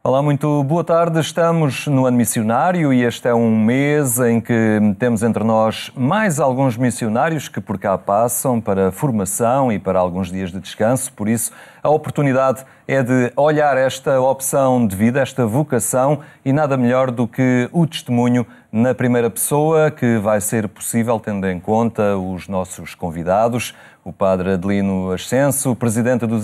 Olá, muito boa tarde. Estamos no ano missionário e este é um mês em que temos entre nós mais alguns missionários que por cá passam para formação e para alguns dias de descanso. Por isso, a oportunidade é de olhar esta opção de vida, esta vocação, e nada melhor do que o testemunho na primeira pessoa, que vai ser possível tendo em conta os nossos convidados, o Padre Adelino Ascenso, presidente do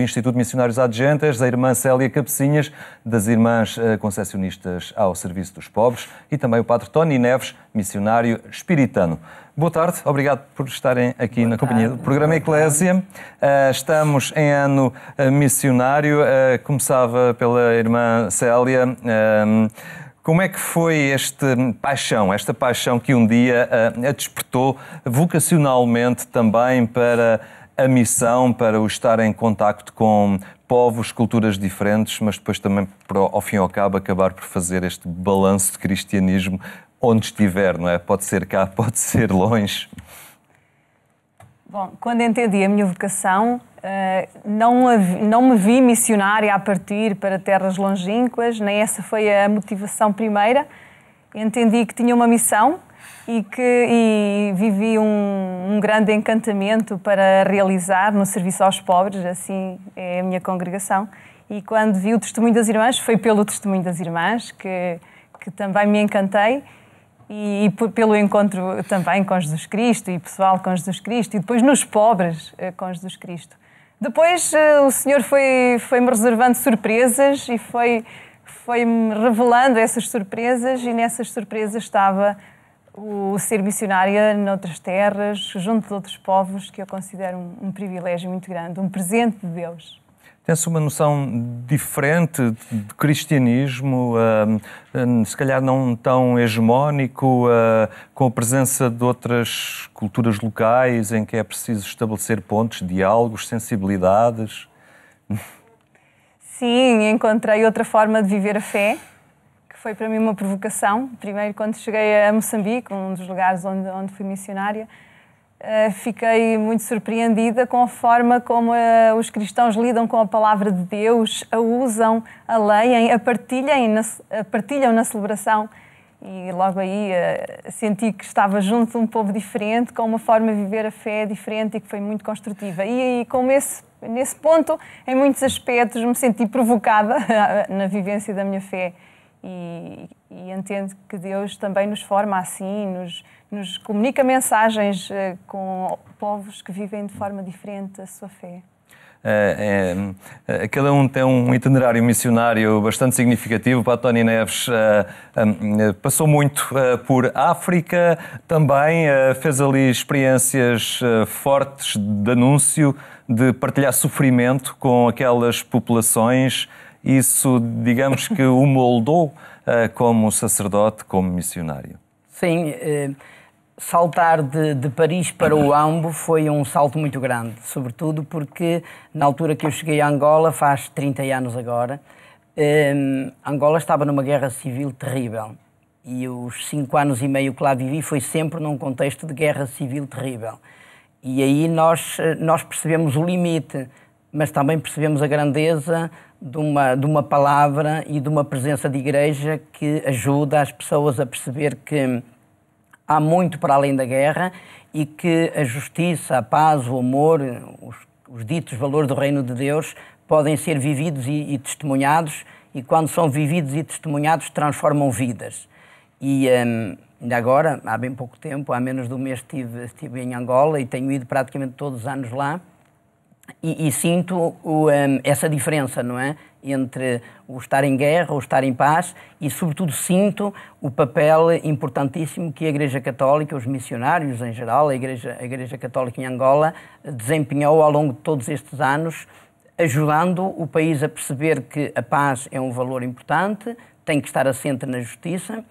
Instituto de Missionários Adjentes, a irmã Célia Cabecinhas, das Irmãs Concessionistas ao Serviço dos Pobres, e também o Padre Tony Neves, missionário espiritano. Boa tarde, obrigado por estarem aqui na companhia do programa Eclésia. Estamos em ano missionário. Começava pela irmã Célia. Como é que foi esta paixão que um dia a despertou vocacionalmente também para a missão, para o estar em contacto com povos, culturas diferentes, mas depois também, ao fim e ao cabo, acabar por fazer este balanço de cristianismo onde estiver, não é? Pode ser cá, pode ser longe. Bom, quando entendi a minha vocação, não me vi missionária a partir para terras longínquas, nem essa foi a motivação primeira. Entendi que tinha uma missão e vivi um grande encantamento para realizar no serviço aos pobres, assim é a minha congregação. E quando vi o testemunho das irmãs, foi pelo testemunho das irmãs que também me encantei. E pelo encontro também com Jesus Cristo e pessoal com Jesus Cristo e depois nos pobres com Jesus Cristo. Depois o Senhor foi-me reservando surpresas e foi-me revelando essas surpresas, e nessas surpresas estava o ser missionária noutras terras, junto de outros povos, que eu considero um privilégio muito grande, um presente de Deus. Tem-se uma noção diferente de cristianismo, se calhar não tão hegemónico, com a presença de outras culturas locais em que é preciso estabelecer pontos, diálogos, sensibilidades? Sim, encontrei outra forma de viver a fé, que foi para mim uma provocação. Primeiro, quando cheguei a Moçambique, um dos lugares onde fui missionária, fiquei muito surpreendida com a forma como os cristãos lidam com a palavra de Deus, a usam, a leem, a partilham na celebração. E logo aí senti que estava junto de um povo diferente, com uma forma de viver a fé diferente e que foi muito construtiva. E nesse ponto, em muitos aspectos, me senti provocada na vivência da minha fé. E entendo que Deus também nos forma assim, nos comunica mensagens com povos que vivem de forma diferente a sua fé. Cada um tem um itinerário missionário bastante significativo. O Padre Tony Neves passou muito por África, também fez ali experiências fortes de anúncio, de partilhar sofrimento com aquelas populações. Isso, digamos que o moldou como sacerdote, como missionário. Sim, saltar de Paris para o Ambo foi um salto muito grande, sobretudo porque na altura que eu cheguei a Angola, faz 30 anos agora, Angola estava numa guerra civil terrível. E os 5 anos e meio que lá vivi foi sempre num contexto de guerra civil terrível. E aí nós percebemos o limite, mas também percebemos a grandeza de uma palavra e de uma presença de igreja que ajuda as pessoas a perceber que há muito para além da guerra e que a justiça, a paz, o amor, os ditos valores do reino de Deus podem ser vividos e testemunhados, e quando são vividos e testemunhados transformam vidas. E ainda agora, há bem pouco tempo, há menos de um mês estive em Angola e tenho ido praticamente todos os anos lá. E sinto essa diferença, não é? Entre o estar em guerra, o estar em paz, e sobretudo sinto o papel importantíssimo que a Igreja Católica, os missionários em geral, a Igreja Católica em Angola, desempenhou ao longo de todos estes anos, ajudando o país a perceber que a paz é um valor importante, tem que estar assente na justiça.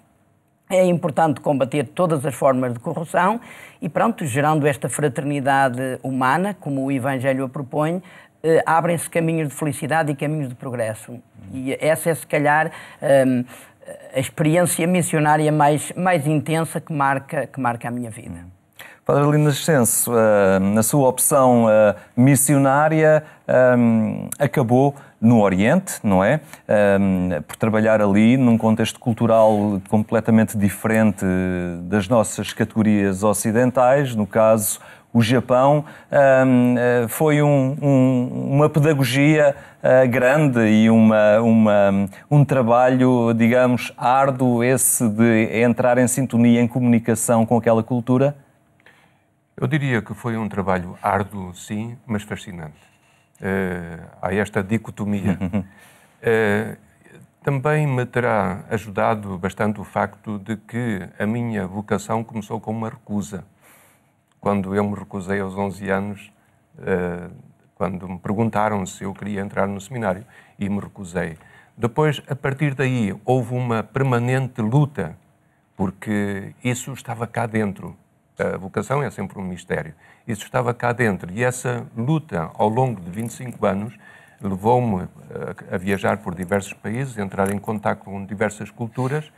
É importante combater todas as formas de corrupção e, pronto, gerando esta fraternidade humana, como o Evangelho a propõe, abrem-se caminhos de felicidade e caminhos de progresso. E essa é, se calhar, a experiência missionária mais intensa que marca a minha vida. Padre Arlindo Ascenso, na sua opção missionária, acabou no Oriente, não é? Por trabalhar ali num contexto cultural completamente diferente das nossas categorias ocidentais, no caso o Japão. Foi uma pedagogia grande e um trabalho, digamos, árduo, esse de entrar em sintonia, em comunicação com aquela cultura? Eu diria que foi um trabalho árduo, sim, mas fascinante. Há esta dicotomia. Também me terá ajudado bastante o facto de que a minha vocação começou com uma recusa. Quando eu me recusei aos 11 anos, quando me perguntaram se eu queria entrar no seminário, e me recusei. Depois, a partir daí, houve uma permanente luta, porque isso estava cá dentro. A vocação é sempre um mistério. Isso estava cá dentro. E essa luta, ao longo de 25 anos, levou-me a viajar por diversos países, a entrar em contato com diversas culturas.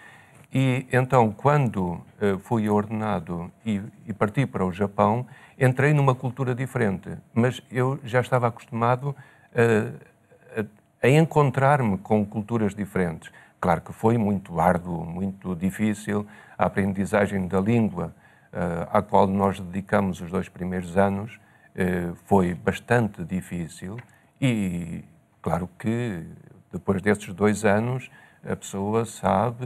E então, quando fui ordenado e parti para o Japão, entrei numa cultura diferente. Mas eu já estava acostumado a encontrar-me com culturas diferentes. Claro que foi muito árduo, muito difícil. A aprendizagem da língua, à qual nós dedicamos os 2 primeiros anos, foi bastante difícil e, claro que depois desses 2 anos, a pessoa sabe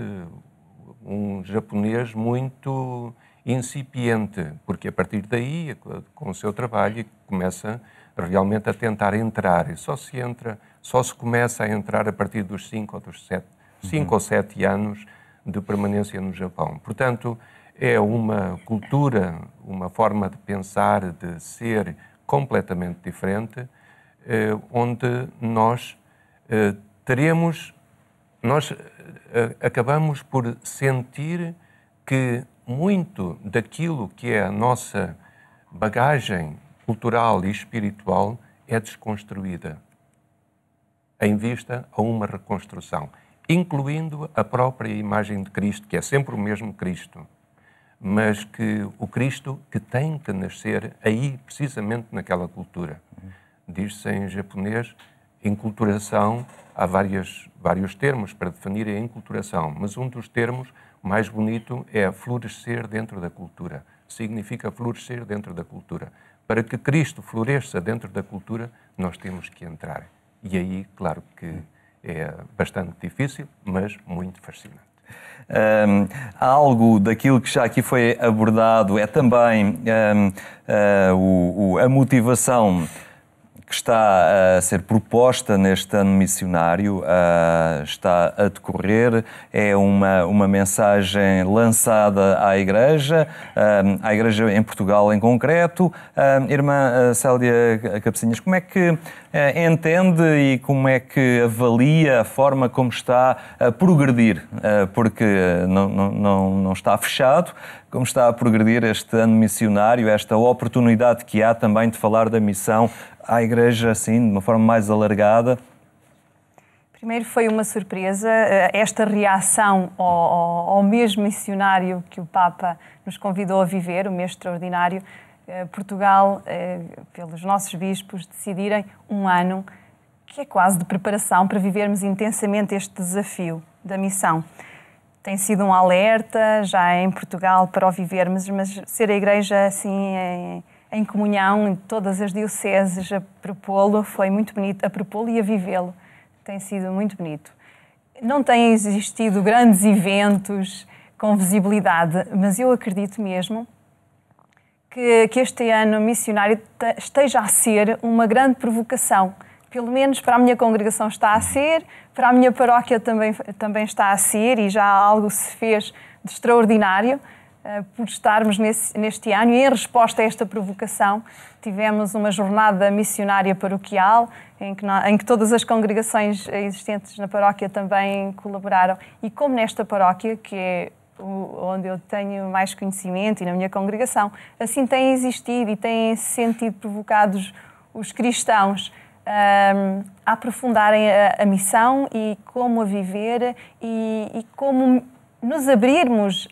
um japonês muito incipiente, porque a partir daí, com o seu trabalho, começa realmente a tentar entrar. E só se começa a entrar a partir dos 5 ou 7 anos de permanência no Japão. Portanto, é uma cultura, uma forma de pensar, de ser completamente diferente, onde nós acabamos por sentir que muito daquilo que é a nossa bagagem cultural e espiritual é desconstruída, em vista a uma reconstrução, incluindo a própria imagem de Cristo, que é sempre o mesmo Cristo, mas que o Cristo que tem que nascer aí, precisamente naquela cultura. Diz-se em japonês, enculturação, há vários termos para definir a enculturação, mas um dos termos mais bonito é florescer dentro da cultura. Significa florescer dentro da cultura. Para que Cristo floresça dentro da cultura, nós temos que entrar. E aí, claro que é bastante difícil, mas muito fascinante. Algo daquilo que já aqui foi abordado é também a motivação que está a ser proposta neste ano missionário, está a decorrer, é uma mensagem lançada à Igreja em Portugal em concreto. Irmã Célia Cabecinhas, como é que entende e como é que avalia a forma como está a progredir? Porque não está fechado, como está a progredir este ano missionário, esta oportunidade que há também de falar da missão à Igreja, assim, de uma forma mais alargada? Primeiro foi uma surpresa esta reação ao mês missionário que o Papa nos convidou a viver, o mês extraordinário. Portugal, pelos nossos bispos, decidirem um ano que é quase de preparação para vivermos intensamente este desafio da missão. Tem sido um alerta já em Portugal para o vivermos, mas ser a Igreja assim em comunhão em todas as dioceses a propô-lo foi muito bonito, a propô-lo e a vivê-lo tem sido muito bonito. Não têm existido grandes eventos com visibilidade, mas eu acredito mesmo que este ano missionário esteja a ser uma grande provocação. Pelo menos para a minha congregação está a ser, para a minha paróquia também está a ser, e já algo se fez de extraordinário por estarmos neste ano. E em resposta a esta provocação, tivemos uma jornada missionária paroquial, em que todas as congregações existentes na paróquia também colaboraram. E como nesta paróquia, que é onde eu tenho mais conhecimento, e na minha congregação, assim tem existido e têm se sentido provocados os cristãos a aprofundarem a missão e como a viver e como nos abrirmos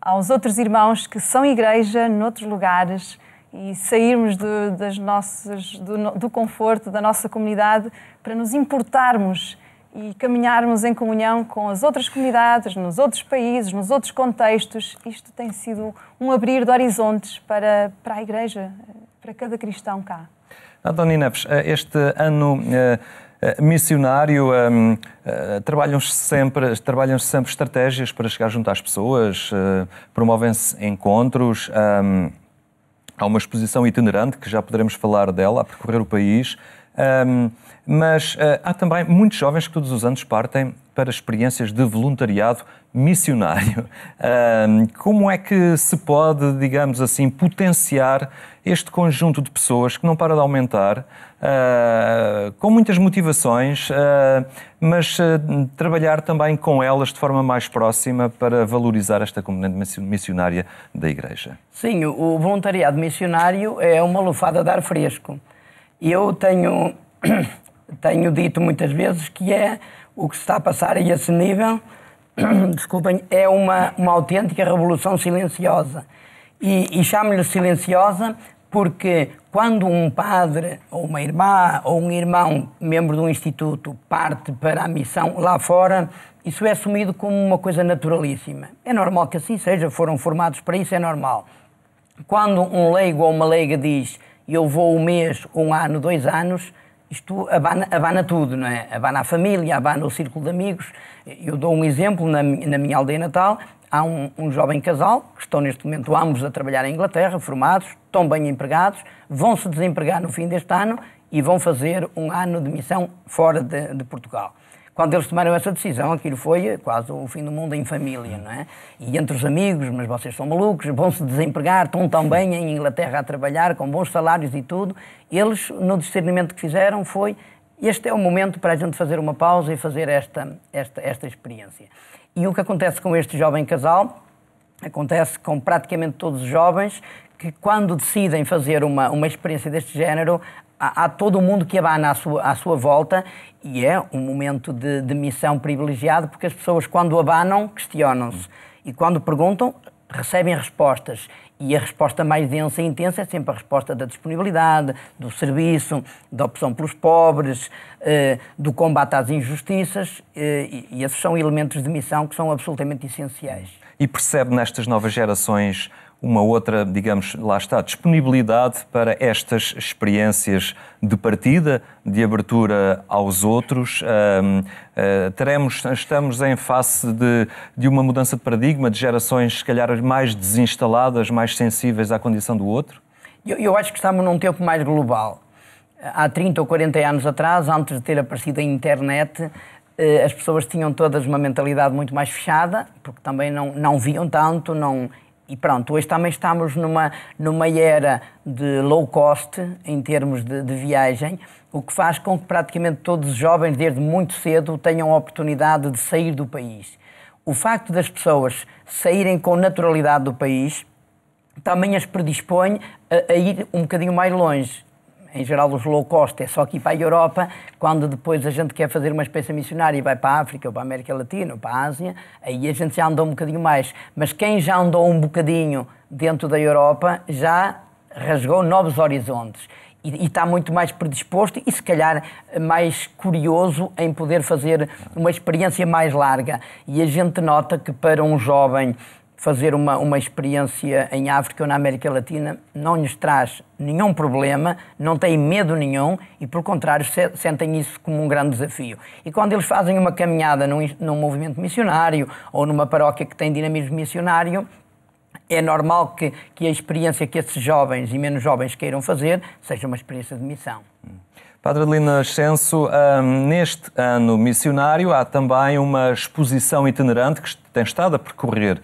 aos outros irmãos que são igreja noutros lugares e sairmos do conforto da nossa comunidade para nos importarmos e caminharmos em comunhão com as outras comunidades, nos outros países, nos outros contextos. Isto tem sido um abrir de horizontes para a igreja, para cada cristão cá. Dona Neves, este ano missionário, trabalham-se sempre estratégias para chegar junto às pessoas, promovem-se encontros, há uma exposição itinerante, que já poderemos falar dela, a percorrer o país, mas há também muitos jovens que todos os anos partem para experiências de voluntariado missionário. Como é que se pode, digamos assim, potenciar este conjunto de pessoas que não para de aumentar, com muitas motivações, mas trabalhar também com elas de forma mais próxima para valorizar esta componente missionária da Igreja? Sim, o voluntariado missionário é uma lufada de ar fresco. Eu tenho dito muitas vezes que é o que se está a passar a esse nível, desculpem, é uma autêntica revolução silenciosa. E chamo-lhe silenciosa porque quando um padre, ou uma irmã, ou um irmão, membro de um instituto, parte para a missão lá fora, isso é assumido como uma coisa naturalíssima. É normal que assim seja, foram formados para isso, é normal. Quando um leigo ou uma leiga diz eu vou 1 mês, 1 ano, 2 anos, isto abana tudo, não é? Abana a família, abana o círculo de amigos. Eu dou um exemplo, na minha aldeia natal, há um jovem casal, que estão neste momento ambos a trabalhar em Inglaterra, formados, estão bem empregados, vão se desempregar no fim deste ano e vão fazer 1 ano de missão fora de Portugal. Quando eles tomaram essa decisão, aquilo foi quase o fim do mundo em família, não é? E entre os amigos, mas vocês são malucos, vão-se desempregar, estão tão bem em Inglaterra a trabalhar, com bons salários e tudo. Eles, no discernimento que fizeram, foi: este é o momento para a gente fazer uma pausa e fazer esta experiência. E o que acontece com este jovem casal, acontece com praticamente todos os jovens, que quando decidem fazer uma experiência deste género, há todo o mundo que abana à sua volta, e é um momento de missão privilegiado, porque as pessoas, quando abanam, questionam-se. E quando perguntam, recebem respostas. E a resposta mais densa e intensa é sempre a resposta da disponibilidade, do serviço, da opção pelos pobres, do combate às injustiças, e esses são elementos de missão que são absolutamente essenciais. E percebe nestas novas gerações uma outra, digamos, lá está, disponibilidade para estas experiências de partida, de abertura aos outros? Estamos em face de uma mudança de paradigma, de gerações, se calhar, mais desinstaladas, mais sensíveis à condição do outro? Eu acho que estamos num tempo mais global. Há 30 ou 40 anos atrás, antes de ter aparecido a internet, as pessoas tinham todas uma mentalidade muito mais fechada, porque também não viam tanto, e pronto, hoje também estamos numa era de low cost em termos de viagem, o que faz com que praticamente todos os jovens, desde muito cedo, tenham a oportunidade de sair do país. O facto das pessoas saírem com naturalidade do país também as predispõe a ir um bocadinho mais longe. Em geral, os low cost é só aqui para a Europa, quando depois a gente quer fazer uma experiência missionária e vai para a África, ou para a América Latina, ou para a Ásia, aí a gente já andou um bocadinho mais. Mas quem já andou um bocadinho dentro da Europa já rasgou novos horizontes e está muito mais predisposto e, se calhar, mais curioso em poder fazer uma experiência mais larga. E a gente nota que para um jovem fazer uma experiência em África ou na América Latina não lhes traz nenhum problema, não têm medo nenhum e, pelo contrário, sentem isso como um grande desafio. E quando eles fazem uma caminhada num movimento missionário ou numa paróquia que tem dinamismo missionário, é normal que a experiência que esses jovens e menos jovens queiram fazer seja uma experiência de missão. Padre Adelino Ascenso, neste ano missionário há também uma exposição itinerante que tem estado a percorrer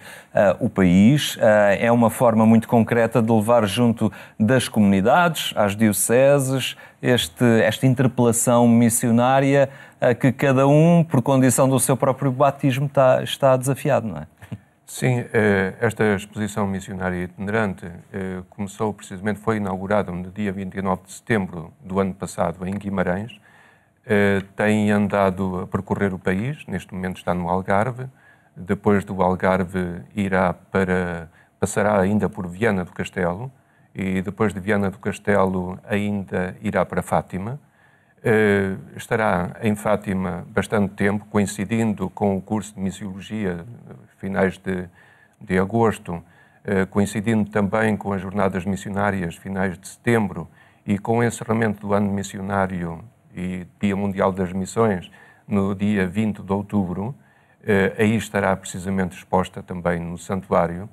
o país. É uma forma muito concreta de levar junto das comunidades, às dioceses, esta interpelação missionária a que cada um, por condição do seu próprio batismo, está desafiado, não é? Sim, esta exposição missionária itinerante foi inaugurada no dia 29 de setembro do ano passado em Guimarães. Tem andado a percorrer o país, neste momento está no Algarve, depois do Algarve passará ainda por Viana do Castelo e depois de Viana do Castelo ainda irá para Fátima. Estará em Fátima bastante tempo, coincidindo com o curso de Missiologia, finais de agosto, coincidindo também com as Jornadas Missionárias, finais de setembro, e com o encerramento do ano missionário e Dia Mundial das Missões, no dia 20 de outubro. Aí estará precisamente exposta também no santuário.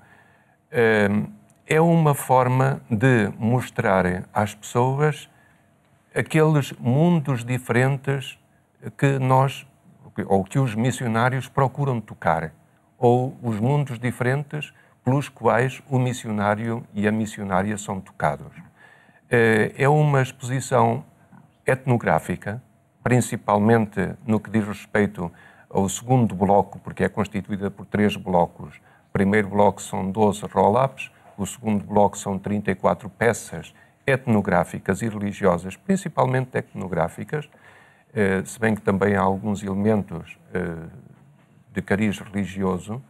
É uma forma de mostrar às pessoas aqueles mundos diferentes que ou que os missionários procuram tocar, ou os mundos diferentes pelos quais o missionário e a missionária são tocados. É uma exposição etnográfica, principalmente no que diz respeito ao segundo bloco, porque é constituída por 3 blocos. O primeiro bloco são 12 roll-ups, o segundo bloco são 34 peças etnográficas e religiosas, principalmente etnográficas, se bem que também há alguns elementos de cariz religioso.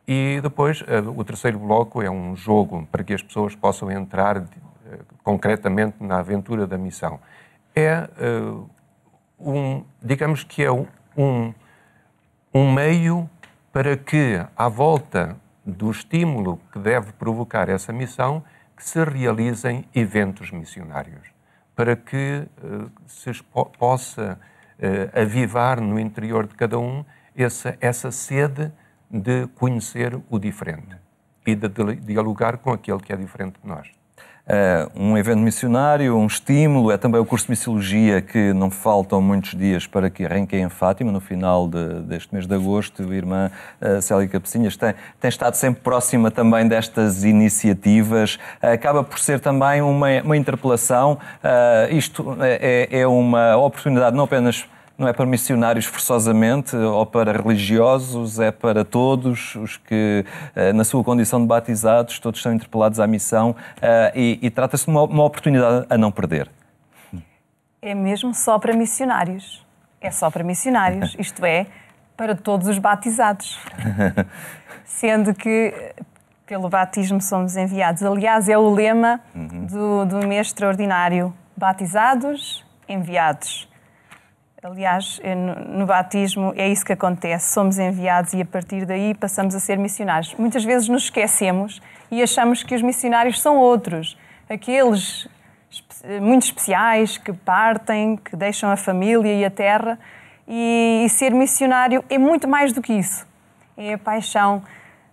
E depois o terceiro bloco é um jogo para que as pessoas possam entrar concretamente na aventura da missão. Digamos que é um meio para que, à volta do estímulo que deve provocar essa missão, que se realizem eventos missionários, para que se possa avivar no interior de cada um essa sede de conhecer o diferente e de dialogar com aquele que é diferente de nós. Um evento missionário, um estímulo, é também o curso de Missiologia, que não faltam muitos dias para que arranque em Fátima, no final deste mês de agosto. A irmã Célia Cabecinhas tem estado sempre próxima também destas iniciativas. Acaba por ser também uma interpelação. Isto é uma oportunidade não é para missionários forçosamente ou para religiosos, é para todos os que, na sua condição de batizados, todos são interpelados à missão, e trata-se de uma oportunidade a não perder. É mesmo só para missionários. É só para missionários, isto é, para todos os batizados. Sendo que pelo batismo somos enviados. Aliás, é o lema do mês extraordinário. Batizados, enviados. Aliás, no batismo é isso que acontece. Somos enviados e a partir daí passamos a ser missionários. Muitas vezes nos esquecemos e achamos que os missionários são outros. Aqueles muito especiais que partem, que deixam a família e a terra. E ser missionário é muito mais do que isso. É a paixão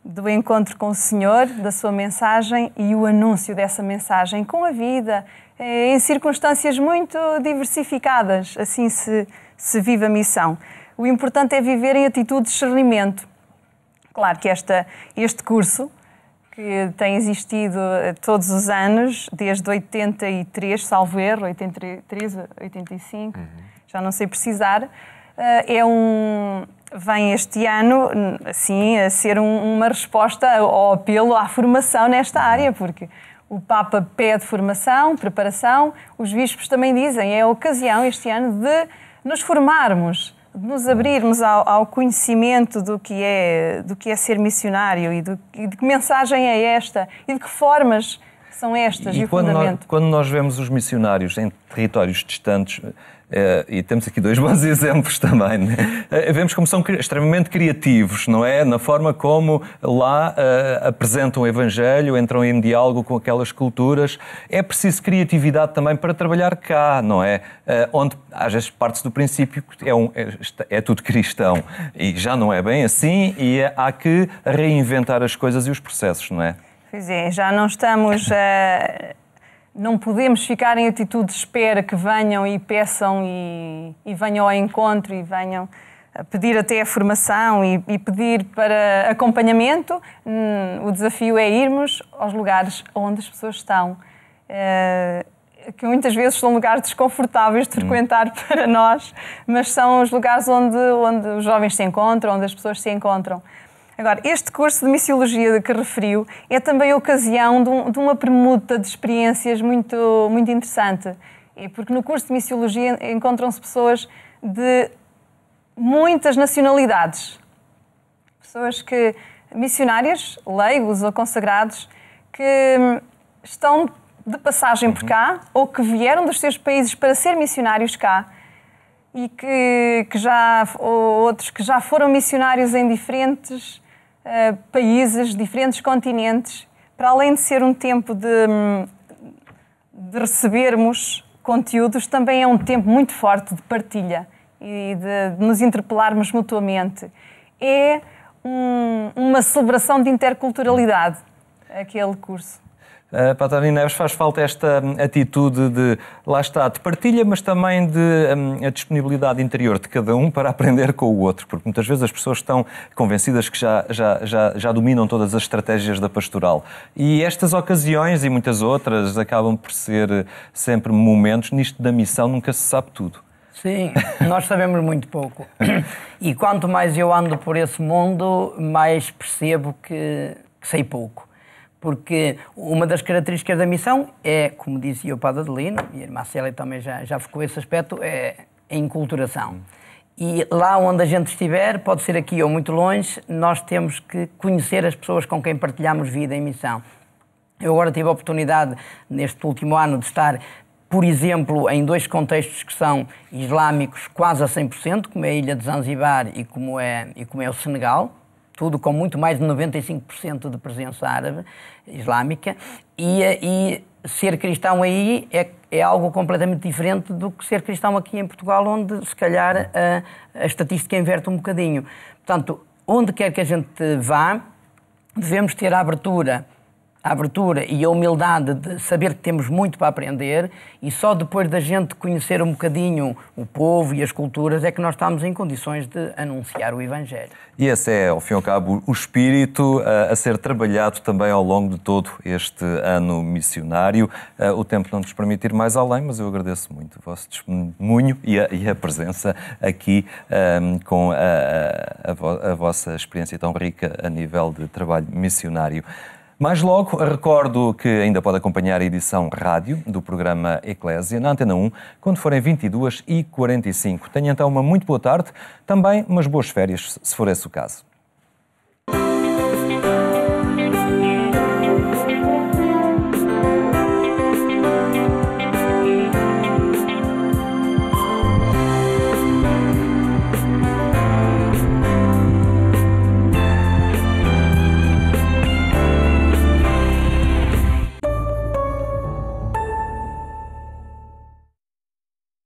do encontro com o Senhor, da sua mensagem e o anúncio dessa mensagem com a vida, em circunstâncias muito diversificadas. Assim se vive a missão. O importante é viver em atitude de discernimento. Claro que este curso, que tem existido todos os anos, desde 83, salvo erro, 83, 85, já não sei precisar, vem este ano, assim, a ser uma resposta ao apelo à formação nesta área, porque o Papa pede formação, preparação, os bispos também dizem, é a ocasião este ano de nos formarmos, de nos abrirmos ao conhecimento do que é ser missionário e de que mensagem é esta e de que formas são estas e o fundamento. Quando nós vemos os missionários em territórios distantes, e temos aqui 2 bons exemplos também, né? Vemos como são extremamente criativos, não é? Na forma como lá apresentam o Evangelho, entram em diálogo com aquelas culturas. É preciso criatividade também para trabalhar cá, não é? Onde às vezes parte-se do princípio que é tudo cristão e já não é bem assim e há que reinventar as coisas e os processos, não é? Pois é, já não estamos não podemos ficar em atitude de espera que venham e peçam e venham ao encontro e venham a pedir até a formação e pedir para acompanhamento. O desafio é irmos aos lugares onde as pessoas estão, que muitas vezes são lugares desconfortáveis de frequentar para nós, mas são os lugares onde os jovens se encontram, onde as pessoas se encontram. Agora, este curso de Missiologia que referiu é também a ocasião de uma permuta de experiências muito, muito interessante. Porque no curso de Missiologia encontram-se pessoas de muitas nacionalidades. pessoas missionários, leigos ou consagrados, que estão de passagem por cá ou que vieram dos seus países para ser missionários cá e ou outros que já foram missionários em diferentes países, diferentes continentes, para além de ser um tempo de recebermos conteúdos, também é um tempo muito forte de partilha e de nos interpelarmos mutuamente. É uma celebração de interculturalidade, aquele curso. Para a Tânia Neves faz falta esta atitude de, lá está, de partilha, mas também de a disponibilidade interior de cada um para aprender com o outro, porque muitas vezes as pessoas estão convencidas que já dominam todas as estratégias da pastoral. E estas ocasiões e muitas outras acabam por ser sempre momentos, nisto da missão nunca se sabe tudo. Sim, nós sabemos muito pouco. E quanto mais eu ando por esse mundo, mais percebo que sei pouco. Porque uma das características da missão é, como dizia o Padre Adelino, e a irmã Célia também já focou esse aspecto, é a enculturação. E lá onde a gente estiver, pode ser aqui ou muito longe, nós temos que conhecer as pessoas com quem partilhamos vida em missão. Eu agora tive a oportunidade, neste último ano, de estar, por exemplo, em 2 contextos que são islâmicos quase a 100%, como é a ilha de Zanzibar e como é o Senegal, tudo com muito mais de 95% de presença árabe, islâmica, e ser cristão aí é algo completamente diferente do que ser cristão aqui em Portugal, onde se calhar a estatística inverte um bocadinho. Portanto, onde quer que a gente vá, devemos ter a abertura e a humildade de saber que temos muito para aprender, e só depois da gente conhecer um bocadinho o povo e as culturas é que nós estamos em condições de anunciar o Evangelho. E esse é, ao fim e ao cabo, o espírito a ser trabalhado também ao longo de todo este ano missionário. O tempo não nos permite ir mais além, mas eu agradeço muito o vosso testemunho e a presença aqui com a vossa experiência tão rica a nível de trabalho missionário. Mais logo, recordo que ainda pode acompanhar a edição rádio do programa Eclésia na Antena 1, quando forem 22h45. Tenha então uma muito boa tarde, também umas boas férias, se for esse o caso.